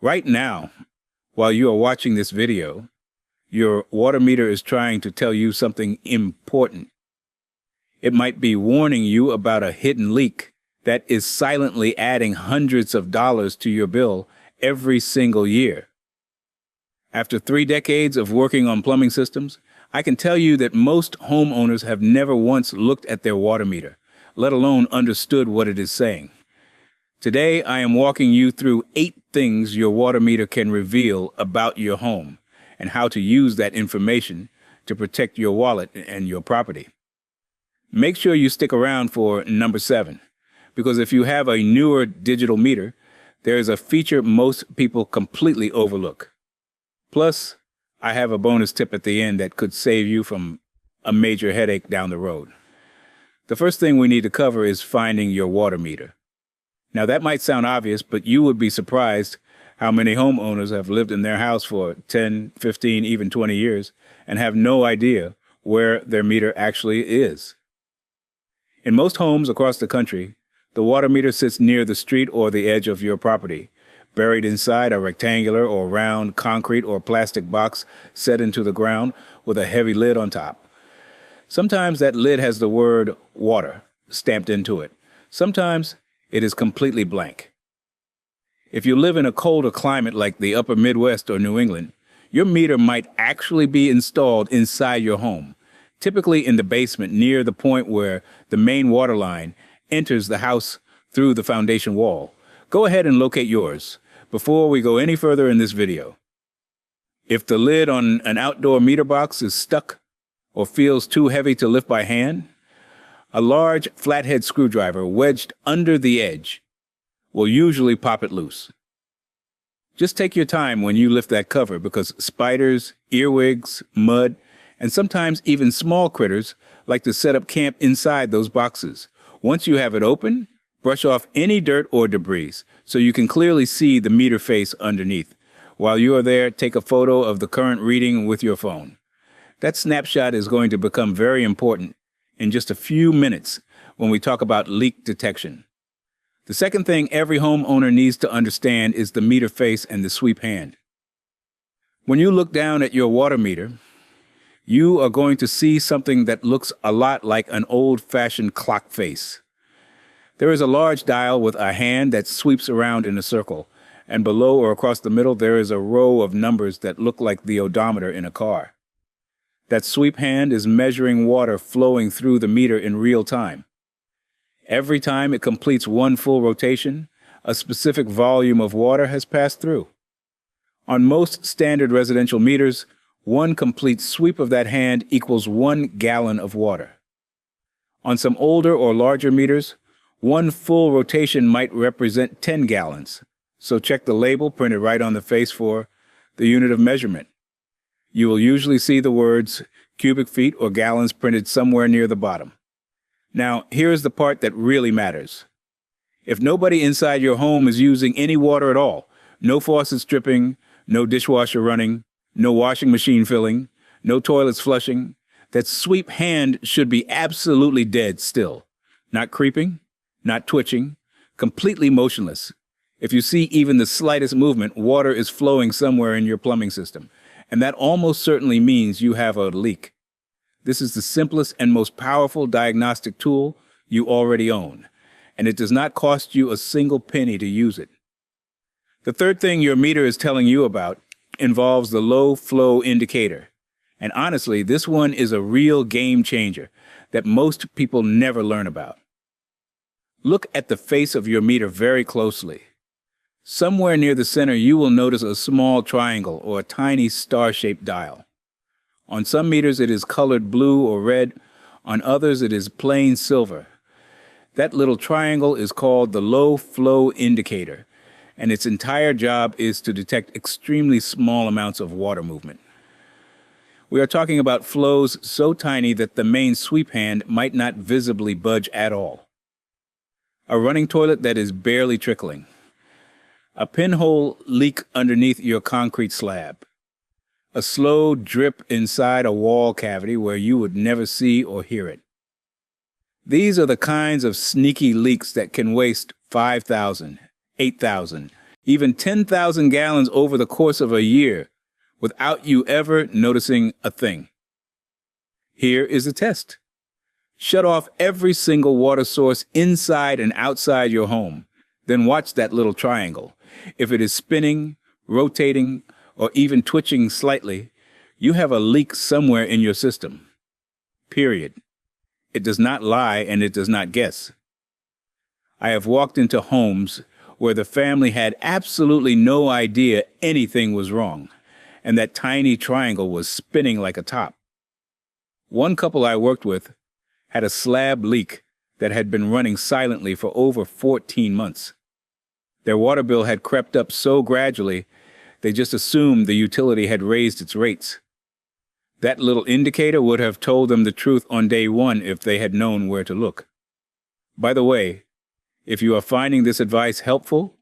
Right now, while you are watching this video, your water meter is trying to tell you something important. It might be warning you about a hidden leak that is silently adding hundreds of dollars to your bill every single year. After 3 decades of working on plumbing systems, I can tell you that most homeowners have never once looked at their water meter, let alone understood what it is saying. Today, I am walking you through 8 things your water meter can reveal about your home and how to use that information to protect your wallet and your property. Make sure you stick around for number 7, because if you have a newer digital meter, there is a feature most people completely overlook. Plus, I have a bonus tip at the end that could save you from a major headache down the road. The first thing we need to cover is finding your water meter. Now, that might sound obvious, but you would be surprised how many homeowners have lived in their house for 10, 15, even 20 years and have no idea where their meter actually is. In most homes across the country, the water meter sits near the street or the edge of your property, buried inside a rectangular or round concrete or plastic box set into the ground with a heavy lid on top. Sometimes that lid has the word water stamped into it. Sometimes it is completely blank. If you live in a colder climate like the upper Midwest or New England, your meter might actually be installed inside your home, typically in the basement near the point where the main water line enters the house through the foundation wall. Go ahead and locate yours before we go any further in this video. If the lid on an outdoor meter box is stuck or feels too heavy to lift by hand, a large flathead screwdriver wedged under the edge will usually pop it loose. Just take your time when you lift that cover because spiders, earwigs, mud, and sometimes even small critters like to set up camp inside those boxes. Once you have it open, brush off any dirt or debris so you can clearly see the meter face underneath. While you are there, take a photo of the current reading with your phone. That snapshot is going to become very important in just a few minutes when we talk about leak detection. The second thing every homeowner needs to understand is the meter face and the sweep hand. When you look down at your water meter, you are going to see something that looks a lot like an old-fashioned clock face. There is a large dial with a hand that sweeps around in a circle, and below or across the middle there is a row of numbers that look like the odometer in a car. That sweep hand is measuring water flowing through the meter in real time. Every time it completes one full rotation, a specific volume of water has passed through. On most standard residential meters, one complete sweep of that hand equals 1 gallon of water. On some older or larger meters, one full rotation might represent 10 gallons, so check the label printed right on the face for the unit of measurement. You will usually see the words cubic feet or gallons printed somewhere near the bottom. Now, here is the part that really matters. If nobody inside your home is using any water at all, no faucets dripping, no dishwasher running, no washing machine filling, no toilets flushing, that sweep hand should be absolutely dead still, not creeping, not twitching, completely motionless. If you see even the slightest movement, water is flowing somewhere in your plumbing system, and that almost certainly means you have a leak. This is the simplest and most powerful diagnostic tool you already own, and it does not cost you a single penny to use it. The third thing your meter is telling you about involves the low flow indicator, and honestly, this one is a real game changer that most people never learn about. Look at the face of your meter very closely. Somewhere near the center, you will notice a small triangle or a tiny star-shaped dial. On some meters, it is colored blue or red. On others, it is plain silver. That little triangle is called the low flow indicator, and its entire job is to detect extremely small amounts of water movement. We are talking about flows so tiny that the main sweep hand might not visibly budge at all. A running toilet that is barely trickling. A pinhole leak underneath your concrete slab. A slow drip inside a wall cavity where you would never see or hear it. These are the kinds of sneaky leaks that can waste $5,000, $8,000, even 10,000 gallons over the course of a year, without you ever noticing a thing. Here is a test. Shut off every single water source inside and outside your home. Then watch that little triangle. If it is spinning, rotating, or even twitching slightly, you have a leak somewhere in your system. Period. It does not lie and it does not guess. I have walked into homes where the family had absolutely no idea anything was wrong, and that tiny triangle was spinning like a top. One couple I worked with had a slab leak that had been running silently for over 14 months. Their water bill had crept up so gradually, they just assumed the utility had raised its rates. That little indicator would have told them the truth on day one if they had known where to look. By the way, if you are finding this advice helpful,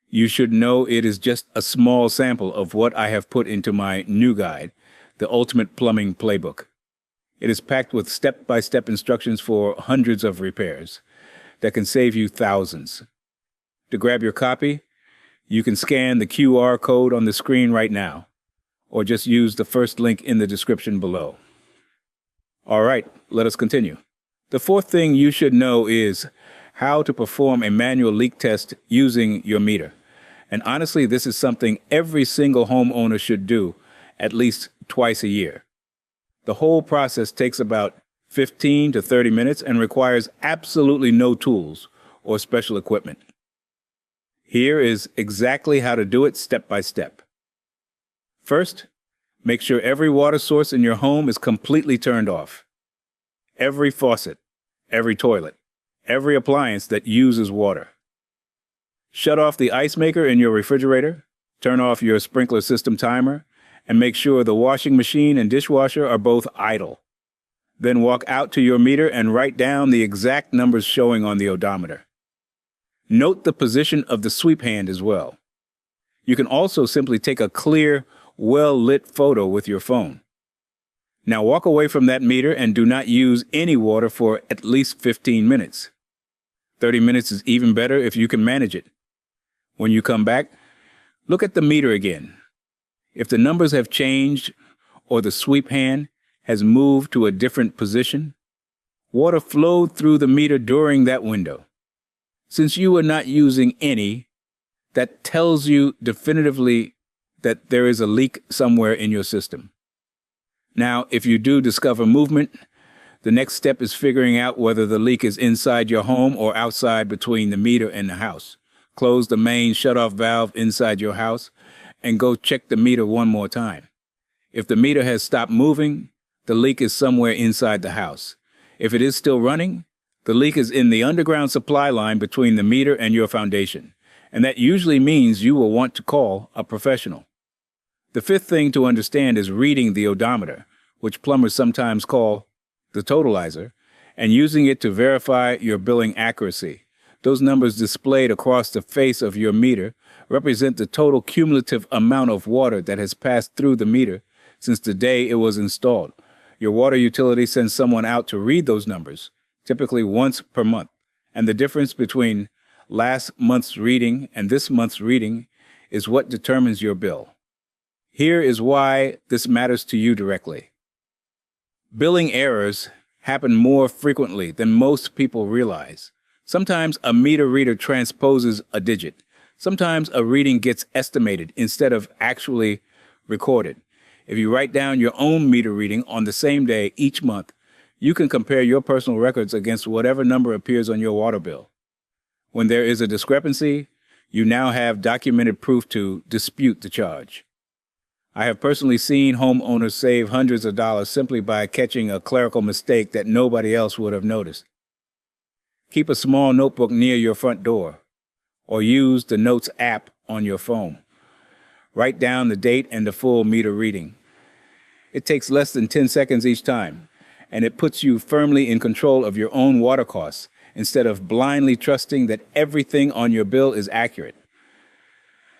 you should know it is just a small sample of what I have put into my new guide, The Ultimate Plumbing Playbook. It is packed with step-by-step instructions for hundreds of repairs that can save you thousands. To grab your copy, you can scan the QR code on the screen right now, or just use the first link in the description below. All right, let us continue. The fourth thing you should know is how to perform a manual leak test using your meter. And honestly, this is something every single homeowner should do at least twice a year. The whole process takes about 15 to 30 minutes and requires absolutely no tools or special equipment. Here is exactly how to do it step by step. First, make sure every water source in your home is completely turned off. Every faucet, every toilet, every appliance that uses water. Shut off the ice maker in your refrigerator, turn off your sprinkler system timer, and make sure the washing machine and dishwasher are both idle. Then walk out to your meter and write down the exact numbers showing on the odometer. Note the position of the sweep hand as well. You can also simply take a clear, well-lit photo with your phone. Now walk away from that meter and do not use any water for at least 15 minutes. 30 minutes is even better if you can manage it. When you come back, look at the meter again. If the numbers have changed or the sweep hand has moved to a different position, water flowed through the meter during that window. Since you are not using any, that tells you definitively that there is a leak somewhere in your system. Now, if you do discover movement, the next step is figuring out whether the leak is inside your home or outside between the meter and the house. Close the main shutoff valve inside your house and go check the meter one more time. If the meter has stopped moving, the leak is somewhere inside the house. If it is still running, the leak is in the underground supply line between the meter and your foundation, and that usually means you will want to call a professional. The fifth thing to understand is reading the odometer, which plumbers sometimes call the totalizer, and using it to verify your billing accuracy. Those numbers displayed across the face of your meter represent the total cumulative amount of water that has passed through the meter since the day it was installed. Your water utility sends someone out to read those numbers, typically once per month, and the difference between last month's reading and this month's reading is what determines your bill. Here is why this matters to you directly. Billing errors happen more frequently than most people realize. Sometimes a meter reader transposes a digit. Sometimes a reading gets estimated instead of actually recorded. If you write down your own meter reading on the same day each month, you can compare your personal records against whatever number appears on your water bill. When there is a discrepancy, you now have documented proof to dispute the charge. I have personally seen homeowners save hundreds of dollars simply by catching a clerical mistake that nobody else would have noticed. Keep a small notebook near your front door, or use the Notes app on your phone. Write down the date and the full meter reading. It takes less than 10 seconds each time, and it puts you firmly in control of your own water costs instead of blindly trusting that everything on your bill is accurate.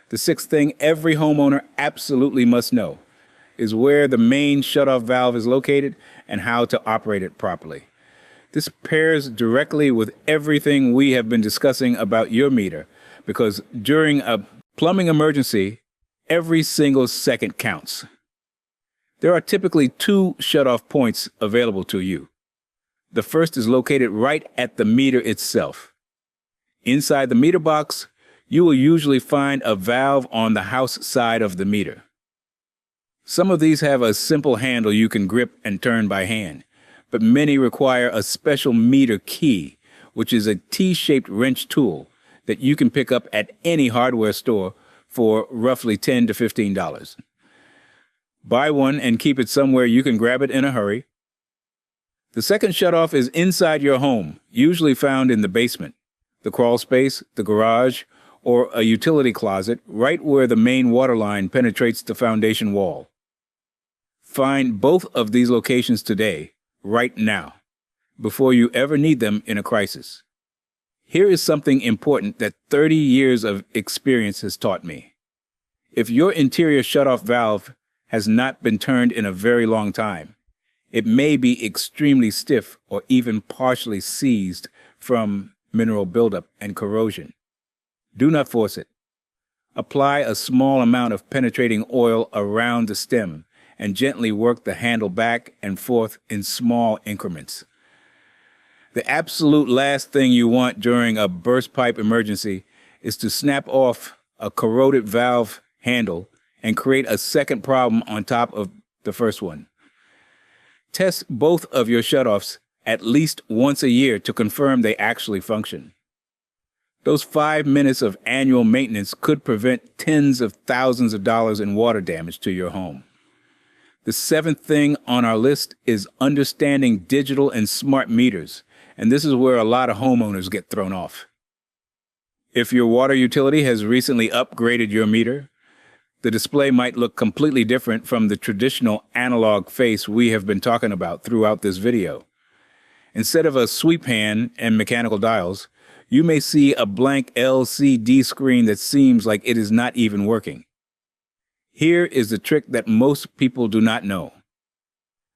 The sixth thing every homeowner absolutely must know is where the main shutoff valve is located and how to operate it properly. This pairs directly with everything we have been discussing about your meter, because during a Plumbing emergency, every single second counts. There are typically 2 shutoff points available to you. The first is located right at the meter itself. Inside the meter box, you will usually find a valve on the house side of the meter. Some of these have a simple handle you can grip and turn by hand, but many require a special meter key, which is a T-shaped wrench tool that you can pick up at any hardware store for roughly $10 to $15. Buy one and keep it somewhere you can grab it in a hurry. The second shutoff is inside your home, usually found in the basement, the crawl space, the garage, or a utility closet right where the main water line penetrates the foundation wall. Find both of these locations today, right now, before you ever need them in a crisis. Here is something important that 30 years of experience has taught me. If your interior shutoff valve has not been turned in a very long time, it may be extremely stiff or even partially seized from mineral buildup and corrosion. Do not force it. Apply a small amount of penetrating oil around the stem and gently work the handle back and forth in small increments. The absolute last thing you want during a burst pipe emergency is to snap off a corroded valve handle and create a second problem on top of the first one. Test both of your shutoffs at least once a year to confirm they actually function. Those 5 minutes of annual maintenance could prevent tens of thousands of dollars in water damage to your home. The 7th thing on our list is understanding digital and smart meters, and this is where a lot of homeowners get thrown off. If your water utility has recently upgraded your meter, the display might look completely different from the traditional analog face we have been talking about throughout this video. Instead of a sweep hand and mechanical dials, you may see a blank LCD screen that seems like it is not even working. Here is the trick that most people do not know.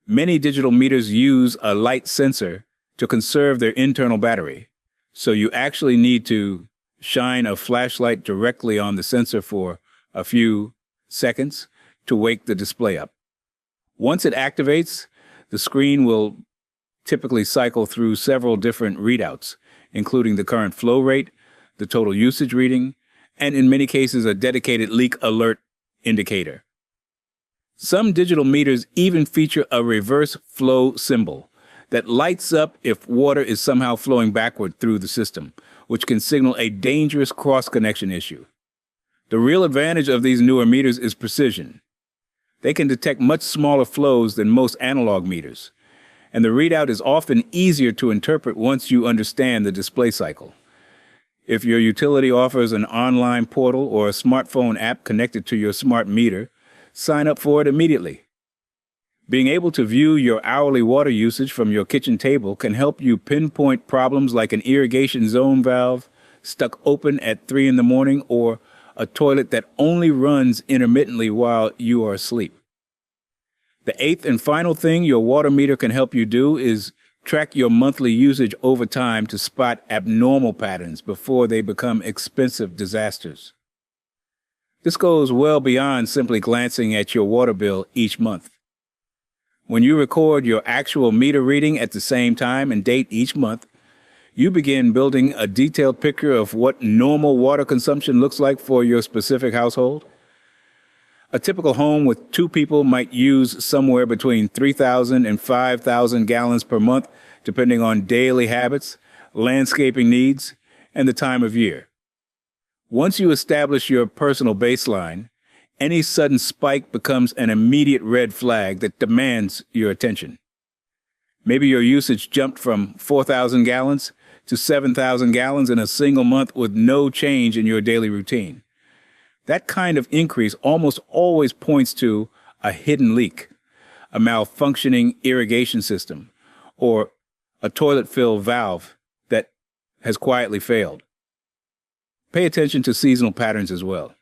Many digital meters use a light sensor to conserve their internal battery, so you actually need to shine a flashlight directly on the sensor for a few seconds to wake the display up. Once it activates, the screen will typically cycle through several different readouts, including the current flow rate, the total usage reading, and in many cases a dedicated leak alert indicator. Some digital meters even feature a reverse flow symbol that lights up if water is somehow flowing backward through the system, which can signal a dangerous cross-connection issue. The real advantage of these newer meters is precision. They can detect much smaller flows than most analog meters, and the readout is often easier to interpret once you understand the display cycle. If your utility offers an online portal or a smartphone app connected to your smart meter, sign up for it immediately. Being able to view your hourly water usage from your kitchen table can help you pinpoint problems like an irrigation zone valve stuck open at 3 in the morning or a toilet that only runs intermittently while you are asleep. The 8th and final thing your water meter can help you do is track your monthly usage over time to spot abnormal patterns before they become expensive disasters. This goes well beyond simply glancing at your water bill each month. When you record your actual meter reading at the same time and date each month, you begin building a detailed picture of what normal water consumption looks like for your specific household. A typical home with 2 people might use somewhere between 3,000 and 5,000 gallons per month, depending on daily habits, landscaping needs, and the time of year. Once you establish your personal baseline, any sudden spike becomes an immediate red flag that demands your attention. Maybe your usage jumped from 4,000 gallons to 7,000 gallons in a single month with no change in your daily routine. That kind of increase almost always points to a hidden leak, a malfunctioning irrigation system, or a toilet fill valve that has quietly failed. Pay attention to seasonal patterns as well.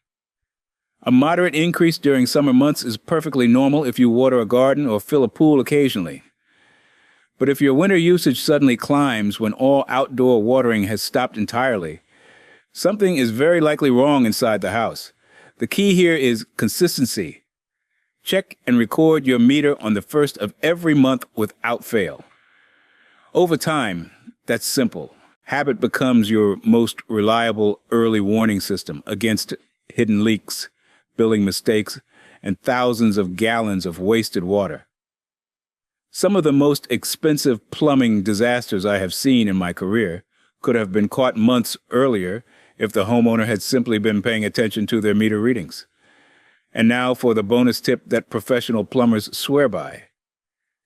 A moderate increase during summer months is perfectly normal if you water a garden or fill a pool occasionally. But if your winter usage suddenly climbs when all outdoor watering has stopped entirely, Something is very likely wrong inside the house. The key here is consistency. Check and record your meter on the first of every month without fail. Over time, that's simple. Habit becomes your most reliable early warning system against hidden leaks, billing mistakes, and thousands of gallons of wasted water. Some of the most expensive plumbing disasters I have seen in my career could have been caught months earlier if the homeowner had simply been paying attention to their meter readings. And now for the bonus tip that professional plumbers swear by.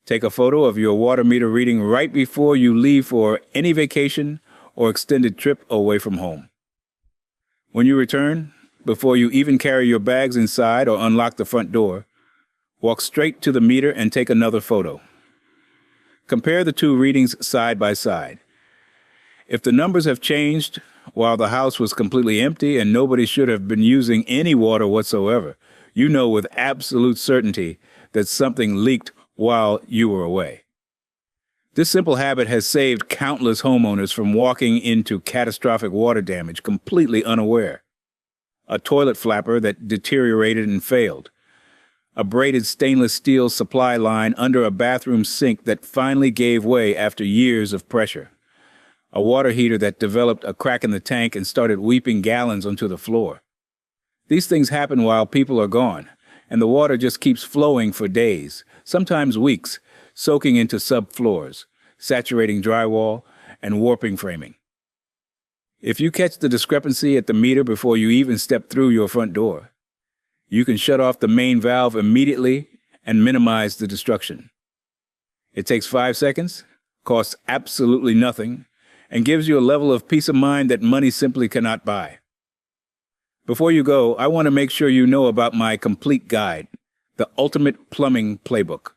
Take a photo of your water meter reading right before you leave for any vacation or extended trip away from home. When you return, before you even carry your bags inside or unlock the front door, walk straight to the meter and take another photo. Compare the two readings side by side. If the numbers have changed while the house was completely empty and nobody should have been using any water whatsoever, you know with absolute certainty that something leaked while you were away. This simple habit has saved countless homeowners from walking into catastrophic water damage completely unaware. A toilet flapper that deteriorated and failed. A braided stainless steel supply line under a bathroom sink that finally gave way after years of pressure. A water heater that developed a crack in the tank and started weeping gallons onto the floor. These things happen while people are gone, and the water just keeps flowing for days, sometimes weeks, soaking into subfloors, saturating drywall, and warping framing. If you catch the discrepancy at the meter before you even step through your front door, you can shut off the main valve immediately and minimize the destruction. It takes 5 seconds, costs absolutely nothing, and gives you a level of peace of mind that money simply cannot buy. Before you go, I want to make sure you know about my complete guide, the Ultimate Plumbing Playbook.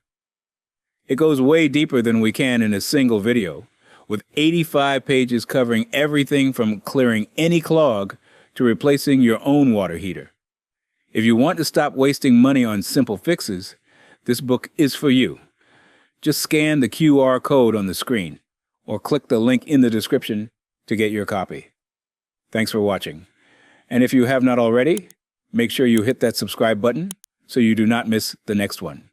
It goes way deeper than we can in a single video, with 85 pages covering everything from clearing any clog to replacing your own water heater. If you want to stop wasting money on simple fixes, this book is for you. Just scan the QR code on the screen, or click the link in the description to get your copy. Thanks for watching. And if you have not already, make sure you hit that subscribe button so you do not miss the next one.